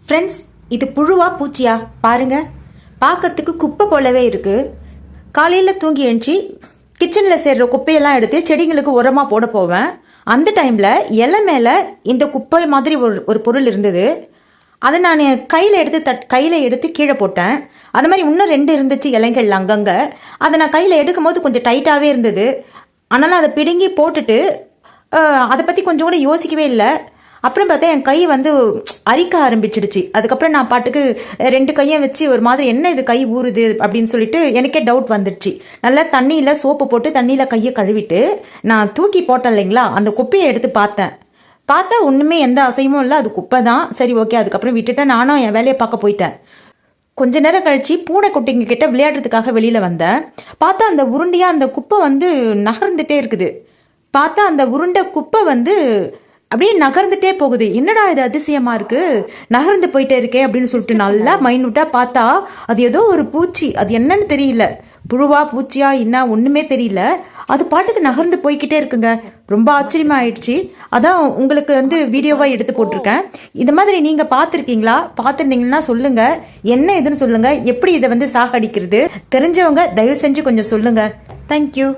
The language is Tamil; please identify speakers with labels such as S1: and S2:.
S1: ஃப்ரெண்ட்ஸ், இது புழுவா பூச்சியா பாருங்க. பார்க்கறதுக்கு குப்பை போலவே இருக்கு. காலையில் தூங்கி எழுந்துச்சி கிச்சனில் சேர்ற குப்பையெல்லாம் எடுத்து செடிங்களுக்கு உரமாக போட போவேன். அந்த டைமில் இலை மேலே இந்த குப்பை மாதிரி ஒரு பொருள் இருந்தது. அதை நான் கையில் எடுத்து கீழே போட்டேன். அது மாதிரி இன்னும் 2 இருந்துச்சு இலைகள் அங்கங்கே. அதை நான் கையில் எடுக்கும் போது கொஞ்சம் டைட்டாகவே இருந்தது. ஆனாலும் அதை பிடுங்கி போட்டுட்டு அதை பற்றி கொஞ்சம் கூட யோசிக்கவே இல்லை. அப்புறம் பார்த்தா என் கை அரிக்க ஆரம்பிச்சிடுச்சு. அதுக்கப்புறம் நான் பாட்டுக்கு 2 கையும் வச்சு ஒரு மாதிரி என்ன இது கை ஊறுது அப்படின்னு சொல்லிட்டு எனக்கே டவுட் வந்துடுச்சு. நல்லா தண்ணியில் சோப்பு போட்டு தண்ணியில் கையை கழுவிட்டு நான் தூக்கி போட்டேன் இல்லைங்களா, அந்த குப்பையை எடுத்து பார்த்தா ஒன்றுமே எந்த அசையும் இல்லை. அது குப்பை தான். சரி, ஓகே. அதுக்கப்புறம் விட்டுட்டேன். நானும் என் வேலையை பார்க்க போயிட்டேன். கொஞ்ச நேரம் கழிச்சு பூனைக்குட்டிங்க கிட்ட விளையாடுறதுக்காக வெளியில் வந்தேன். பார்த்தா அந்த உருண்டையாக அந்த குப்பை நகர்ந்துட்டே இருக்குது. பார்த்தா அந்த உருண்டை குப்பை அப்படியே நகர்ந்துட்டே போகுது. என்னடா இது அதிசயமா இருக்கு, நகர்ந்து போயிட்டே இருக்கே அப்படின்னு சொல்லிட்டு நல்லா மைனூட்டா பார்த்தா அது ஏதோ ஒரு பூச்சி. அது என்னன்னு தெரியல, புழுவா பூச்சியா என்ன ஒண்ணுமே தெரியல. அது பாட்டுக்கு நகர்ந்து போய்கிட்டே இருக்குங்க. ரொம்ப ஆச்சரியமா ஆயிடுச்சு. அதான் உங்களுக்கு வீடியோவா எடுத்து போட்டிருக்கேன். இந்த மாதிரி நீங்க பார்த்துருக்கீங்களா? பார்த்துருந்தீங்கன்னா சொல்லுங்க, என்ன இதுன்னு சொல்லுங்க. எப்படி இதை சாகடிக்கிறது தெரிஞ்சவங்க தயவு செஞ்சு கொஞ்சம் சொல்லுங்க. தேங்க்யூ.